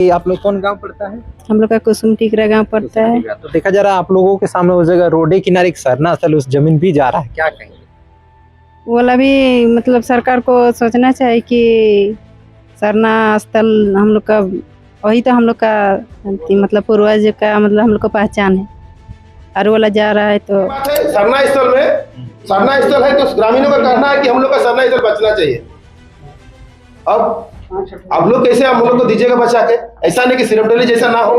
आप लोग कौन गांव पड़ता है? हम लोग का कुसुम टिकरा गांव पड़ता है। तो देखा जा रहा है आप लोगों के सामने वो जगह रोडे किनारे एक सरना स्थल उस जमीन भी जा रहा है, क्या कहेंगे? वो वाला भी मतलब सरकार को सोचना चाहिए कि सरना स्थल हम लोग का वही तो हम लोग का मतलब पूर्वज का मतलब हम लोग को पहचान है। और वाला जा रहा है तो सरना स्थल में सरना स्थल है तो ग्रामीणों का कहना है कि हम लोग का सरना स्थल बचना चाहिए। अब आप लोग कैसे हम लोग को दीजिएगा बचा के, ऐसा नहीं कि सिरमटली जैसा ना हो,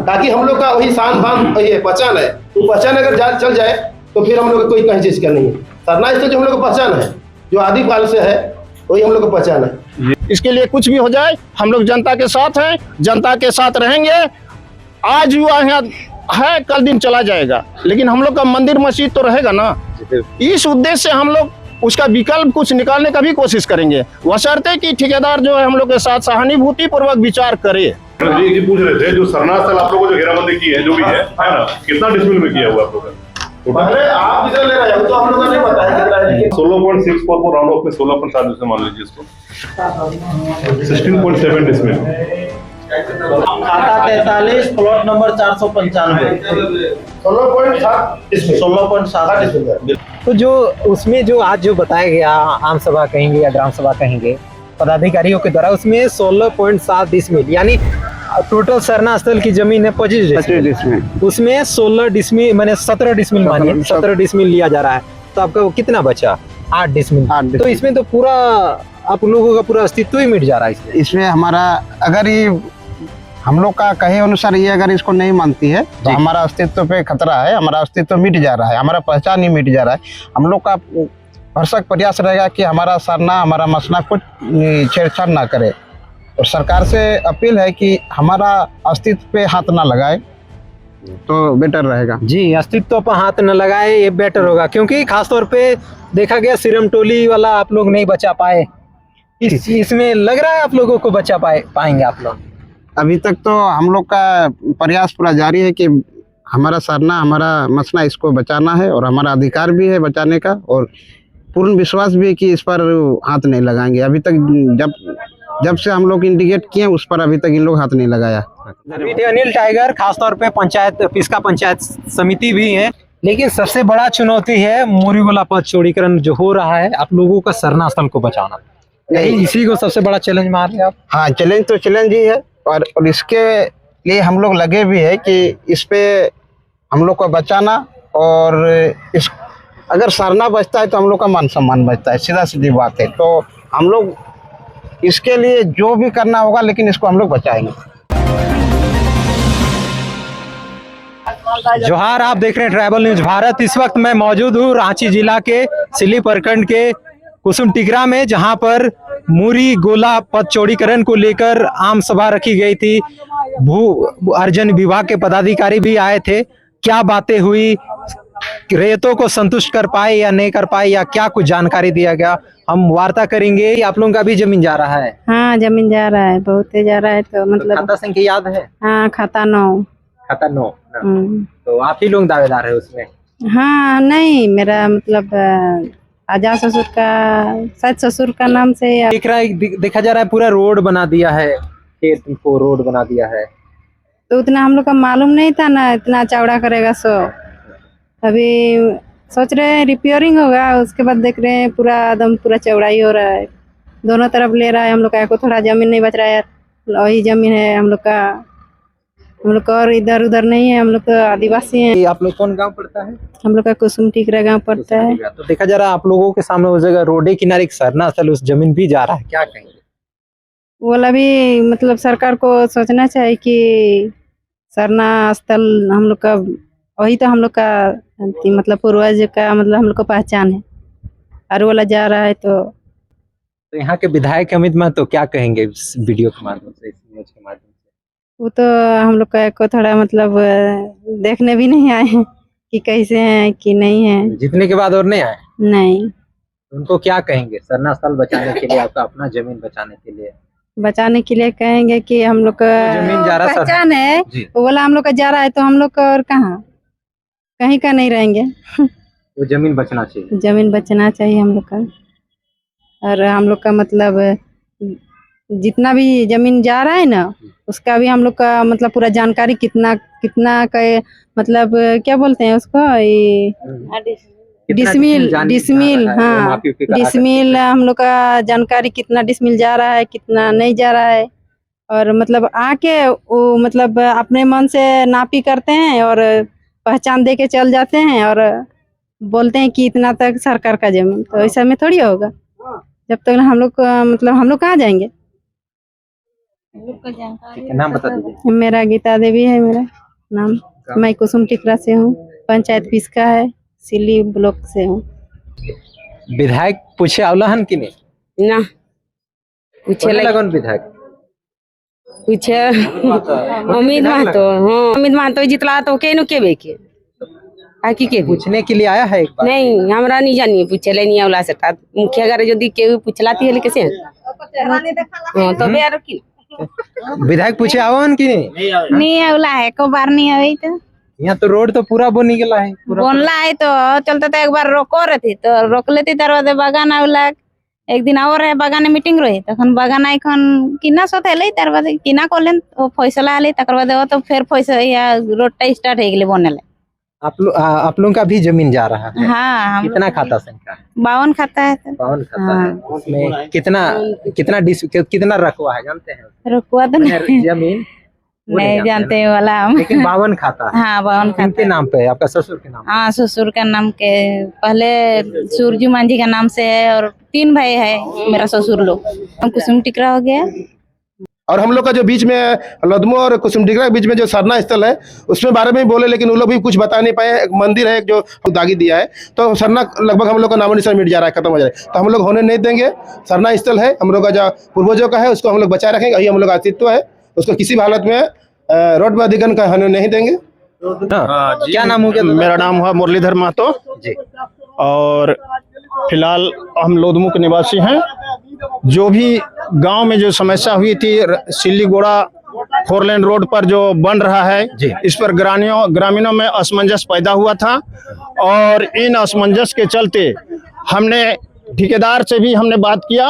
ताकि हम लोग का वही शान बान वही पहचान है। तो पहचान अगर चल जाए तो फिर हम लोग को कोई कहीं चीज का नहीं है। सरना स्थल जो हम लोग को पहचान है, जो आदिकाल से है, वही हम लोग को पहचान है। इसके लिए कुछ भी हो जाए हम लोग जनता के साथ हैं, जनता के साथ रहेंगे। आज युवा यहाँ है, कल दिन चला जाएगा, लेकिन हम लोग का मंदिर मस्जिद तो रहेगा ना। इस उद्देश्य से हम लोग उसका विकल्प कुछ निकालने का भी कोशिश करेंगे, बशर्ते कि ठेकेदार जो है हम लोग के साथ सहानुभूति पूर्वक विचार करे। ये पूछ रहे थे जो सरना स्थल आप लोगों को जो घेराबंदी की है जो भी है ना, कितना डिसमिल में किया हुआ आप लोगों पहले आप जितना ले रहे हैं तो हम लोग को नहीं पता है कितना है। 16.64 राउंड ऑफ में 16.7 से मान लीजिए इसको 16.7 डिसमिल। खाता 43 प्लॉट नंबर 495 16.7। तो जो उसमें जो आज जो बताया गया आम सभा कहेंगे या ग्राम सभा कहेंगे पदाधिकारियों के द्वारा, उसमें 16.7 डिसमिल यानी टोटल सरना स्थल की जमीन है 25 डिसमिल, उसमें 16 डिसमिल मैंने 17 डिसमिल मानिए 17 डिसमिल लिया जा रहा है, तो आपका वो कितना बचा? 8 डिसमिल। तो इसमें तो पूरा आप लोगों का पूरा अस्तित्व ही मिट जा रहा है। इसमें हमारा अगर ये हम लोग का कहे अनुसार ये अगर इसको नहीं मानती है तो हमारा अस्तित्व पे खतरा है, हमारा अस्तित्व मिट जा रहा है, हमारा पहचान ही मिट जा रहा है। हम लोग का भरसक प्रयास रहेगा कि हमारा सरना हमारा मसना कुछ छेड़छाड़ ना करे, और सरकार से अपील है कि हमारा अस्तित्व पे हाथ ना लगाए तो बेटर रहेगा। जी, अस्तित्व पर हाथ न लगाए ये बेटर होगा, क्योंकि खासतौर पे देखा गया सिरमटोली वाला आप लोग नहीं बचा पाए। इसमें लग रहा है आप लोगों को बचा पाएंगे आप लोग? अभी तक तो हम लोग का प्रयास पूरा जारी है कि हमारा सरना हमारा मसना इसको बचाना है, और हमारा अधिकार भी है बचाने का, और पूर्ण विश्वास भी है कि इस पर हाथ नहीं लगाएंगे। अभी तक जब से हम लोग इंडिकेट किए उस पर अभी तक इन लोग हाथ नहीं लगाया। अनिल टाइगर खासतौर पे पंचायत पिस्का पंचायत समिति भी है, लेकिन सबसे बड़ा चुनौती है मोरीवाला पथ चौड़ीकरण जो हो रहा है, आप लोगों का सरना स्थल को बचाना। यही इसी को सबसे बड़ा चैलेंज मान रहे हैं आप? हाँ, चैलेंज तो चैलेंज ही है, और इसके लिए हम लोग लगे भी है कि इस पे हम लोग को बचाना, और इस अगर सरना बचता है तो हम लोग का मान सम्मान बचता है, सीधा सीधी बात है। तो हम लोग इसके लिए जो भी करना होगा, लेकिन इसको हम लोग बचाएंगे। जोहार, आप देख रहे हैं ट्राइबल न्यूज भारत। इस वक्त मैं मौजूद हूँ रांची जिला के सिली प्रखंड के कुसुम टिकरा में, जहां पर मुरी गोला पथ चौड़ीकरण को लेकर आम सभा रखी गई थी। भू अर्जन विभाग के पदाधिकारी भी आए थे। क्या बातें हुई, रेतों को संतुष्ट कर पाए या नहीं कर पाए, या क्या कुछ जानकारी दिया गया, हम वार्ता करेंगे। आप लोगों का भी जमीन जा रहा है? हाँ, जमीन जा रहा है, बहुत जा रहा है। तो मतलब खाता संख्या याद है? हाँ, खाता 9। खाता 9। तो आप ही लोग दावेदार है उसमें? हाँ, नहीं, मेरा मतलब आजा ससुर का सच ससुर का नाम से देखा जा रहा है पूरा रोड बना दिया है, खेत को रोड बना दिया है। तो उतना हम लोग का मालूम नहीं था ना, इतना चौड़ा करेगा। सो अभी सोच रहे हैं रिपेयरिंग होगा, उसके बाद देख रहे हैं पूरा एकदम पूरा चौड़ाई हो रहा है, दोनों तरफ ले रहा है। हम लोग का को थोड़ा जमीन नहीं बच रहा है, वही जमीन है हम लोग का और इधर उधर नहीं है। हम लोग तो आदिवासी हैं। आप लोग कौन गांव पड़ता है? हम लोग का कुसुम टिकरा गांव पड़ता है। तो देखा जा रहा है आप लोगों के सामने वो जगह रोडे किनारे एक सरना स्थल उस जमीन भी जा रहा है, क्या कहेंगे? वो वाला भी मतलब सरकार को सोचना चाहिए कि सरना स्थल हम लोग का वही तो हम लोग का मतलब पूर्वज का मतलब हम लोग को पहचान है। और वाला जा रहा है तो यहाँ के विधायक अमित में तो क्या कहेंगे इस वीडियो के माध्यम से, इस न्यूज के माध्यम से? वो तो हम लोग को थोड़ा मतलब देखने भी नहीं आए हैं कि कैसे हैं कि नहीं है। जीतने के बाद और नहीं आए? नहीं। उनको क्या कहेंगे सरना स्थल बचाने के लिए, आपका अपना जमीन बचाने के लिए? बचाने के लिए कहेंगे कि हम लोग का जमीन जा रहा पहचान है, वो वाला हम लोग का जा रहा है, तो हम लोग का और कहाँ कहीं का नहीं रहेंगे। वो जमीन बचना चाहिए, जमीन बचना चाहिए हम लोग का। और हम लोग का मतलब जितना भी जमीन जा रहा है ना, उसका भी हम लोग का मतलब पूरा जानकारी कितना कितना का मतलब क्या बोलते हैं उसको, ये डिसमिल, डिसमिल, हाँ डिसमिल, हम लोग का जानकारी कितना डिसमिल जा रहा है कितना नहीं जा रहा है। और मतलब आके वो मतलब अपने मन से नापी करते हैं और पहचान दे के चल जाते हैं और बोलते हैं कि इतना तक सरकार का जमीन, तो ऐसा में थोड़ी होगा। जब तक हम लोग मतलब हम लोग कहाँ जाएंगे। नाम बता दीजिए। मेरा गीता देवी है मेरा नाम, मैं कुसुम टिकरा से हूँ, पंचायत पिसका है, सिल्ली ब्लॉक से हूँ। विधायक पूछे आवलहन कि नहीं ना पूछे लगन विधायक पूछे अमित महतो, हाँ अमित महतो जितला तो के नु के बेके आकी के पूछने के लिए आया है एक बार। नहीं हमरा नहीं जानिए पूछे ले नहीं आवला सटा मुखिया गारे यदि के पूछलाती है कैसे हां तो बे आरो की विधायक पूछे आवहन कि नहीं आवला है, को बार नहीं आवे तो यहाँ तो रोड तो पूरा बनी गया है, बनला है तो चलते तो एक बार रोको रही तो रोक लेती तरह बागान आवला एक दिन और है बागाने मीटिंग रही तखन बागान आइखन किना सोथेले तार बाद किना करलेन ओ फैसला आले तकर बाद तो फिर फैसला या रोडटा स्टार्ट हो गेले बनेले। आप लोगों का भी जमीन जा रहा है। हाँ कितना खाता संख्या है? 52 खाता है तो 52 खाता है। उसमें कितना रकबा है जानते हैं? रुकवा तो नहीं जमीन नहीं जानते वाला हम, लेकिन 52 खाता है। हाँ 52 खाता किनके नाम पे है? आपका ससुर के नाम? हाँ ससुर का नाम के पहले सूरजू मांझी का नाम से है और 3 भाई है मेरा ससुर लोग, हम कुसुम टिकरा हो गया। और हम लोग का जो बीच में लदमो और कुसुम टिकरा के बीच में जो सरना स्थल है उसमें बारे में भी बोले, लेकिन वो लोग भी कुछ बता नहीं पाए। एक मंदिर है जो दागी दिया है, तो सरना लगभग हम लोग का नामो निशान मिट जा रहा है, खत्म हो जा रहा है, तो हम लोग होने नहीं देंगे। सरना स्थल है हम लोग का, जो पूर्वजों का है उसको हम लोग बचाए रखेंगे, यही हम लोग का अस्तित्व है, उसको किसी भी हालत में रोड में अधिग्रहण का होने नहीं देंगे। क्या नाम हो गया? मेरा नाम हुआ मुरलीधर महतो जी। और फिलहाल हम लोधमू के निवासी हैं। जो भी गांव में जो समस्या हुई थी सिल्ली गोड़ा 4 लेन रोड पर जो बन रहा है जी। इस पर ग्रामीणों में असमंजस पैदा हुआ था और इन असमंजस के चलते हमने ठेकेदार से भी हमने बात किया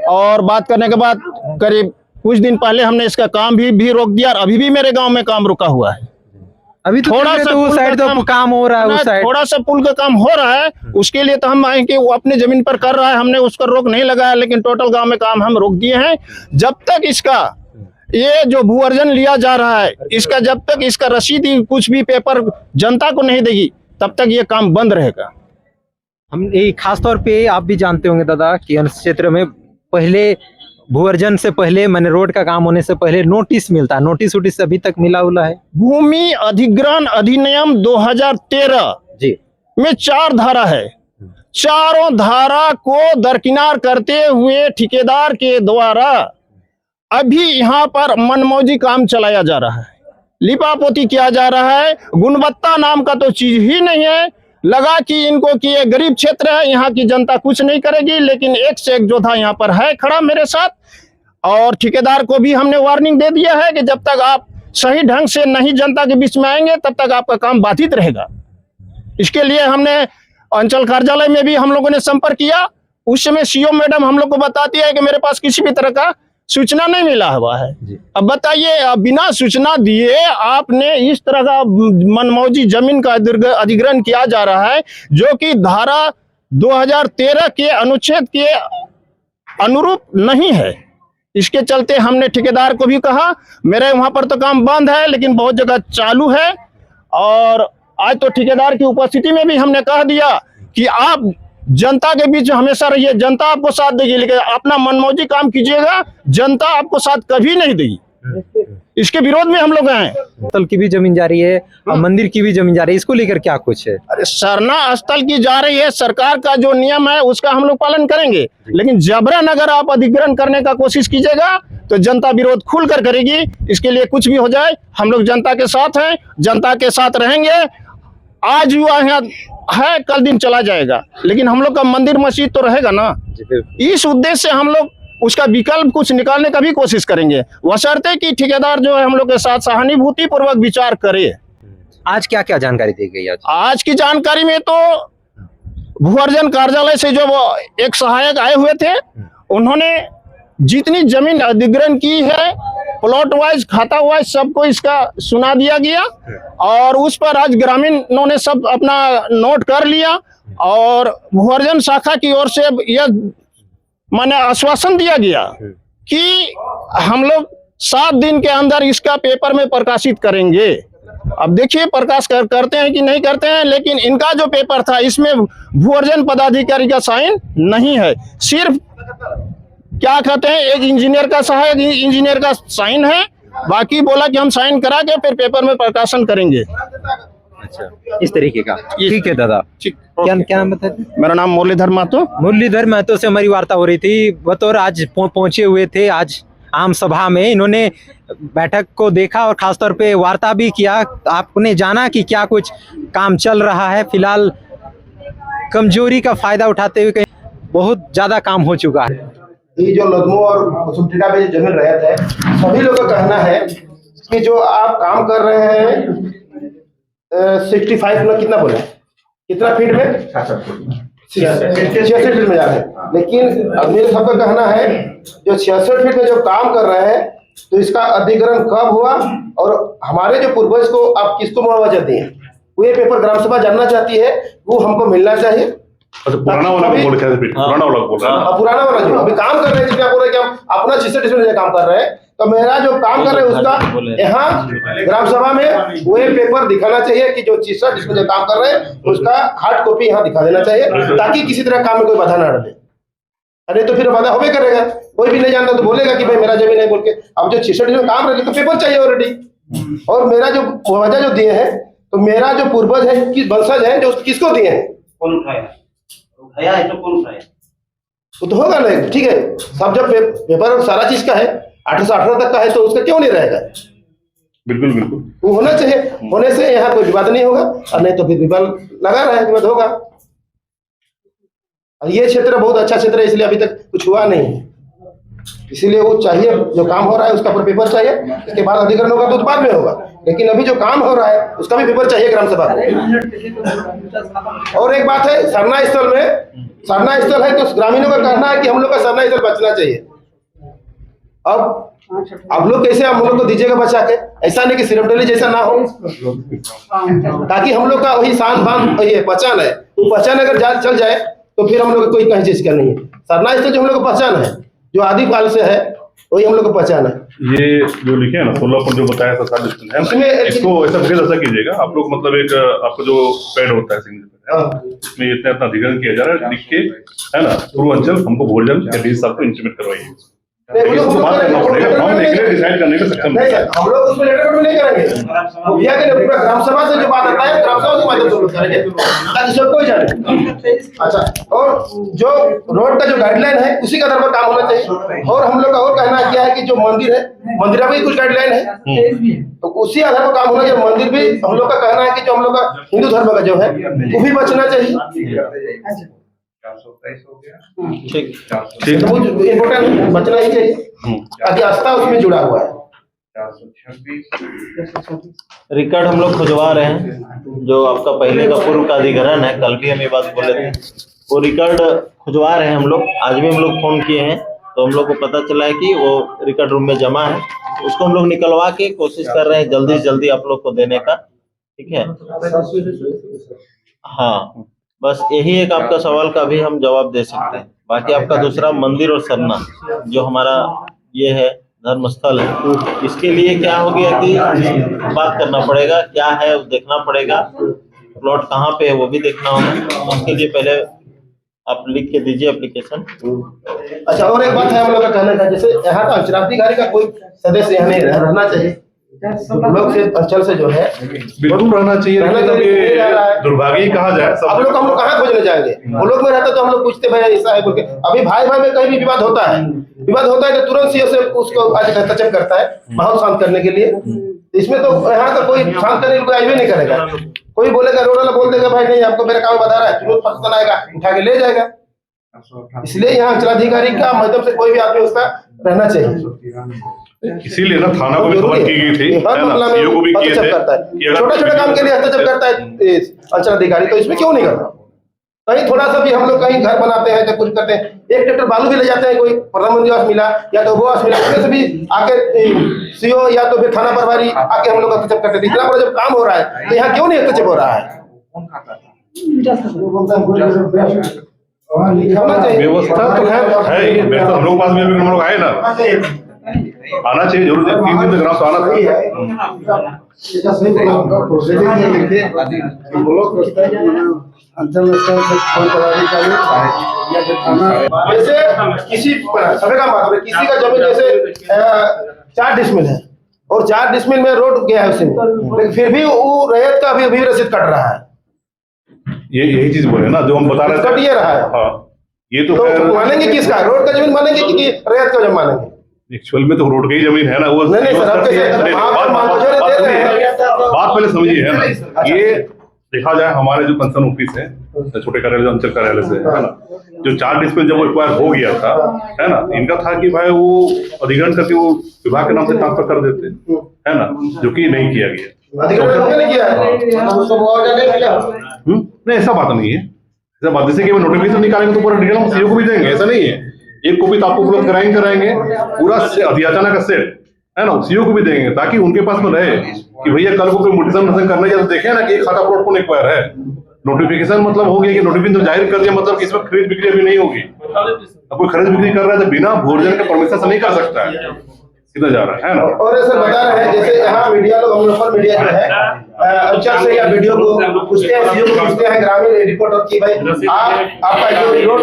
और बात करने के बाद करीब कुछ दिन पहले हमने इसका काम भी रोक दिया और अभी भी मेरे गांव में काम रुका हुआ है। अभी तो थोड़ा सा उस साइड तो काम हो रहा है, उस साइड थोड़ा सा पुल का काम हो रहा है, उसके लिए तो हम आए कि वो अपने जमीन पर कर रहा है, हमने उसका रोक नहीं लगाया, लेकिन टोटल गांव में काम हम रोक दिए हैं। जब तक इसका ये जो भू अर्जन लिया जा रहा है इसका जब तक इसका रसीद कुछ भी पेपर जनता को नहीं देगी तब तक ये काम बंद रहेगा। हम खास तौर पे आप भी जानते होंगे दादा कि इस क्षेत्र में पहले भू अर्जन से पहले मैंने रोड का काम होने से पहले नोटिस मिलता है, नोटिस अभी तक मिला हुआ है। भूमि अधिग्रहण अधिनियम 2013 जी में 4 धारा है, चारों धारा को दरकिनार करते हुए ठेकेदार के द्वारा अभी यहाँ पर मनमौजी काम चलाया जा रहा है, लिपापोती किया जा रहा है। गुणवत्ता नाम का तो चीज ही नहीं है। लगा कि इनको कि ये गरीब क्षेत्र है, यहाँ की जनता कुछ नहीं करेगी, लेकिन एक से एक जोधा यहाँ पर है खड़ा मेरे साथ। और ठेकेदार को भी हमने वार्निंग दे दिया है कि जब तक आप सही ढंग से नहीं जनता के बीच में आएंगे तब तक आपका काम बाधित रहेगा। इसके लिए हमने अंचल कार्यालय में भी हम लोगों ने संपर्क किया, उस समय सीओ मैडम हम लोग को बताती है कि मेरे पास किसी भी तरह का सूचना नहीं मिला हुआ है। अब बताइए, बिना सूचना दिए आपने इस तरह का मनमौजी जमीन का अधिग्रहण किया जा रहा है जो कि धारा 2013 के अनुच्छेद के अनुरूप नहीं है। इसके चलते हमने ठेकेदार को भी कहा, मेरे वहां पर तो काम बंद है लेकिन बहुत जगह चालू है। और आज तो ठेकेदार की उपस्थिति में भी हमने कह दिया कि आप जनता के बीच हमेशा रहिए, जनता आपको साथ देगी, लेकिन अपना मनमौजी काम कीजिएगा, जनता आपको साथ कभी नहीं देगी। इसके विरोध में हम लोग हैं। स्थल की भी जमीन जा रही है और मंदिर की भी जमीन जा रही है, इसको लेकर क्या कुछ है? अरे सरना स्थल की जा रही है, सरकार का जो नियम है उसका हम लोग पालन करेंगे, लेकिन जबरन अगर आप अधिग्रहण करने का कोशिश कीजिएगा तो जनता विरोध खुलकर करेगी। इसके लिए कुछ भी हो जाए हम लोग जनता के साथ हैं, जनता के साथ रहेंगे। आज युवा यहाँ है, कल दिन चला जाएगा, लेकिन हम लोग का मंदिर मस्जिद तो रहेगा ना। इस उद्देश्य से हम लोग उसका विकल्प कुछ निकालने का भी कोशिश करेंगे, बशर्ते कि ठेकेदार जो है हम लोग के साथ सहानुभूति पूर्वक विचार करे। आज क्या क्या जानकारी दी गई? आज की जानकारी में तो भू अर्जन कार्यालय से जो वो एक सहायक आए हुए थे, उन्होंने जितनी जमीन अधिग्रहण की है प्लॉट वाइज खाता वाइज सबको इसका सुना दिया गया और उस पर आज ग्रामीणों ने सब अपना नोट कर लिया और भूअर्जन शाखा की ओर से यह माने आश्वासन दिया गया कि हम लोग 7 दिन के अंदर इसका पेपर में प्रकाशित करेंगे। अब देखिए प्रकाश करते हैं कि नहीं करते हैं, लेकिन इनका जो पेपर था इसमें भूअर्जन पदाधिकारी का साइन नहीं है, सिर्फ क्या कहते हैं एक इंजीनियर का सहायक इंजीनियर का साइन है। बाकी बोला कि हम साइन करा के फिर पेपर में प्रकाशन करेंगे। अच्छा, इस तरीके का। ठीक है दादा। क्या नाम बताते? मेरा नाम मुरलीधर महतो। मुरलीधर महतो से हमारी वार्ता हो रही थी। बतौर आज पहुंचे हुए थे आज आम सभा में, इन्होंने बैठक को देखा और खासतौर पे वार्ता भी किया। आपने जाना कि क्या कुछ काम चल रहा है। फिलहाल कमजोरी का फायदा उठाते हुए कहीं बहुत ज्यादा काम हो चुका है। ये जो लदमो और कुसुमटिका पे जमीन रहता है, सभी लोगों का कहना है कि जो आप काम कर रहे हैं 65 में कितना बोले, कितना फीट में 66 फीट में जा रहे हैं, लेकिन अब मेरे सबका कहना है जो 66 फीट में जो काम कर रहे हैं तो इसका अधिग्रहण कब हुआ और हमारे जो पूर्वज को आप किसको मुआवजा दिए, वो ये पेपर ग्राम सभा जानना चाहती है, वो हमको मिलना चाहिए। अच्छा, पुराना वाला को बोल रहे थे, पुराना वाला को बोल रहे हैं। पुराना वाला जो अभी काम कर रहे हैं, जिसमें बोल रहे हैं कि हम अपना 66 में काम कर रहे हैं, तो मेरा जो काम कर रहे हैं उसका यहाँ ग्राम सभा में वो पेपर दिखाना चाहिए कि जो 66 जिसमें जो काम कर रहे हैं उसका हार्ड कॉपी यहाँ दिखा देना चाहिए, ताकि किसी तरह काम में कोई बाधा ना डाले। अरे तो फिर बाधा होबे करेगा, कोई भी नहीं जानता तो बोलेगा कि भाई मेरा जमीन है बोल के। अब जो 66 में काम रहे तो पेपर चाहिए ऑलरेडी। और मेरा जो मुआवजा जो दिए हैं तो मेरा जो पूर्वज है किस वंशज है जो किसको दिए हैं, कौन उठाया है तो कौन उठाया, वो तो होगा ना। ठीक है, सब जब पेपर सारा चीज का है 1818 तक का है तो उसका क्यों नहीं रहेगा। बिल्कुल बिल्कुल वो होना चाहिए, होने से यहाँ कोई विवाद नहीं होगा, और नहीं तो फिर विवाद लगा रहा है, विवाद होगा। और ये क्षेत्र बहुत अच्छा क्षेत्र है, इसलिए अभी तक कुछ हुआ नहीं है, इसीलिए वो चाहिए जो काम हो रहा है उसका पर पेपर चाहिए। इसके बाद अधिग्रहण होगा तो बाद में होगा, लेकिन अभी जो काम हो रहा है उसका भी पेपर चाहिए ग्राम सभा को। और एक बात है, सरना स्थल में, सरना स्थल है तो ग्रामीणों का कहना है कि हम लोग का सरना स्थल बचना चाहिए। अब आप लोग कैसे हम लोग को दीजिएगा बचा के, ऐसा नहीं कि सिरमटली जैसा ना हो, ताकि हम लोग का वही शान बान ये पहचान है, वो पहचान अगर चल जाए तो फिर हम लोग कोई कहीं चीज का नहीं है। सरना स्थल जो हम लोग को पहचान है, जो आदिकाल से है वही हम लोग को पहचान है। ये जो लिखे है ना 16 पर जो बताया सरकारी स्कूल है, इसको ऐसा फिर ऐसा कीजिएगा आप लोग, मतलब एक आपको जो पैड होता है सिग्नेचर है इसमें इतना अपना अधिग्रहण किया जा रहा है लिख के, है ना, पूर्वांचल हमको भोजन या डीसी साहब को इंटीमेट करवाइए। इसको बात करना पड़ेगा, हम डिसाइड करने में सक्षम नहीं है। हम लोग उसमें लेटर नहीं करेंगे, भैया के पूरा ग्राम सभा से जो बात आता है ग्राम सभा के माध्यम से लोग करेंगे ताकि सबको ही जाने। अच्छा, और जो रोड का जो गाइडलाइन है उसी के आधार पर काम होना चाहिए। और हम लोग का और कहना क्या है कि जो मंदिर है, मंदिर में भी कुछ गाइडलाइन है तो उसी आधार पर काम होना चाहिए। मंदिर भी हम लोग का कहना है कि जो हम लोग का हिंदू धर्म का जो है वो भी बचना चाहिए। ठीक तो इम्पोर्टेंट बचना ही चाहिए, ताकि आस्था उसमें जुड़ा हुआ है। रिकॉर्ड हम लोग खुजवा रहे हैं, जो आपका पहले का पूर्व का अधिग्रहण है, कल भी हम ये बात बोले थे, वो रिकॉर्ड खुजवा रहे हैं हम लोग। आज भी हम लोग फोन किए हैं तो हम लोग को पता चला है कि वो रिकॉर्ड रूम में जमा है, उसको हम लोग निकलवा के कोशिश कर रहे हैं जल्दी से जल्दी आप लोग को देने का। ठीक है, हाँ, बस यही एक आपका सवाल का भी हम जवाब दे सकते हैं। बाकी आपका दूसरा मंदिर और सरना जो हमारा ये है धर्म स्थल है, इसके लिए क्या हो गया कि बात करना पड़ेगा, क्या है देखना पड़ेगा, प्लॉट कहाँ पे है वो भी देखना होगा। उसके लिए पहले आप लिख के दीजिए एप्लीकेशन। अच्छा, और एक बात है हम लोग का कहना था, जैसे यहाँ का अंचलाधिकारी का कोई सदस्य यहाँ नहीं रहना चाहिए, लोग से अंचल से जो है बिल्कुल रहना चाहिए। दुर्भाग्य कहा जाए, अब लोग हम लोग कहाँ खोजने जाएंगे, वो लोग में रहता तो हम लोग पूछते भाई ऐसा है बोल के। अभी भाई भाई में कहीं भी विवाद होता है तो तुरंत सीओ से उसको आज हस्तक्षेप करता है माहौल शांत करने के लिए। इसमें तो यहाँ का कोई शांत करने को आइए नहीं करेगा, कोई बोलेगा रोड वाला बोल देगा भाई नहीं आपको मेरा काम बता रहा है, तुरंत फंसना आएगा उठा के ले जाएगा। इसलिए यहाँ अंचलाधिकारी का माध्यम से कोई भी आदमी उसका रहना चाहिए। इसीलिए ना थाना को भी खबर की गई थी, हर मामला में को भी किए थे करता है, छोटे छोटे काम के लिए हस्तक्षेप करता है अंचलाधिकारी, तो इसमें क्यों नहीं करता। कहीं थोड़ा सा भी हम लोग कहीं घर बनाते हैं तो कुछ करते हैं, एक ट्रैक्टर बालू भी ले जाते हैं, कोई प्रधानमंत्री आवास मिला या तो वो आवास मिला, उसमें से भी आके सीओ या तो फिर थाना प्रभारी आके हम लोग का हस्तक्षेप करते थे। इतना बड़ा जब काम हो रहा है तो यहाँ क्यों नहीं हस्तक्षेप हो रहा है? व्यवस्था तो है ही, व्यवस्था हम लोग पास में भी हम लोग आए ना, आना चाहिए जरूर, 3 दिन तक ग्राम सभा आना था। जैसे किसी सभी का बात, किसी का जमीन जैसे 4 डिसमिल है और 4 डिसमिल में रोड गया है उसमें, लेकिन फिर भी वो रैयत का अभी रसीद कट रहा है। यही चीज बोले ना जो हम बता रहे थे, कट ये रहा है। हाँ, ये तो मानेंगे किसका, रोड का जमीन मानेंगे कि रैयत का जमीन मानेंगे? एक्चुअल में तो रोड की ही जमीन है ना वो। नहीं सर, अब कैसे बात पहले समझिए, है ना, ये देखा जाए हमारे जो कंसर्न ऑफिस है, छोटे कार्यालय, अंचल कार्यालय से, है ना, जो 4 डिस्प्ले जब एक्वायर हो गया था, है ना, इनका था कि भाई वो अधिग्रहण करके वो विभाग के नाम से ट्रांसफर कर देते, है ना, जो कि नहीं किया गया। नहीं, ऐसा बात नहीं है, ऐसा बात जैसे कि वो नोटिफिकेशन निकालेंगे तो पूरा डिटेल हम सीओ को भी देंगे, ऐसा नहीं है, एक कॉपी तो आपको उपलब्ध कराएंगे पूरा अधियाचना का सेट, है ना, सीओ को भी देंगे ताकि उनके पास में रहे कि भैया कल को कोई मोटिवेशन करना है तो देखे ना कि एक खाता प्लॉट कौन एक्वायर है। नोटिफिकेशन मतलब हो गया कि नोटिफिकेशन तो जाहिर कर दिया, मतलब कि इसमें खरीद बिक्री अभी नहीं होगी। अब कोई खरीद बिक्री कर रहा है तो बिना भोजन के परमिशन से नहीं कर सकता है, सीधा जा रहा है ना। और सर बता रहे हैं जैसे यहाँ मीडिया लोग, हम लोकल मीडिया जो है अंचल से या वीडियो को पूछते हैं, सीओ को पूछते हैं, ग्रामीण रिपोर्टर की भाई आपका जो रोड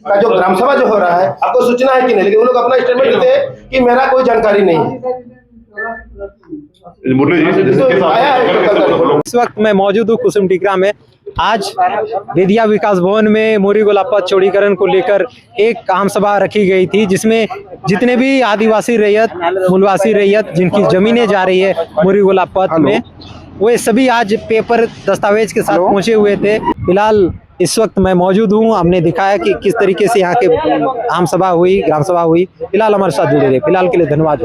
का जो ग्राम सभा जो हो रहा है आपको सूचना है कि नहीं, लेकिन वो लोग अपना स्टेटमेंट देते हैं कि मेरा कोई जानकारी नहीं है। इस वक्त मैं मौजूद हूँ कुसुम टिकरा में। आज विद्या विकास भवन में मोरी गोला पथ चौड़ीकरण को लेकर एक आम सभा रखी गई थी, जिसमें जितने भी आदिवासी रैयत, मूलवासी रैयत जिनकी जमीनें जा रही है मोरी गोला पथ में, वे सभी आज पेपर दस्तावेज के साथ पहुंचे हुए थे। फिलहाल इस वक्त मैं मौजूद हूं, हमने दिखाया कि किस तरीके से यहाँ के आम सभा हुई, ग्राम सभा हुई। फिलहाल हमारे साथ जुड़े रहे। फिलहाल के लिए धन्यवाद।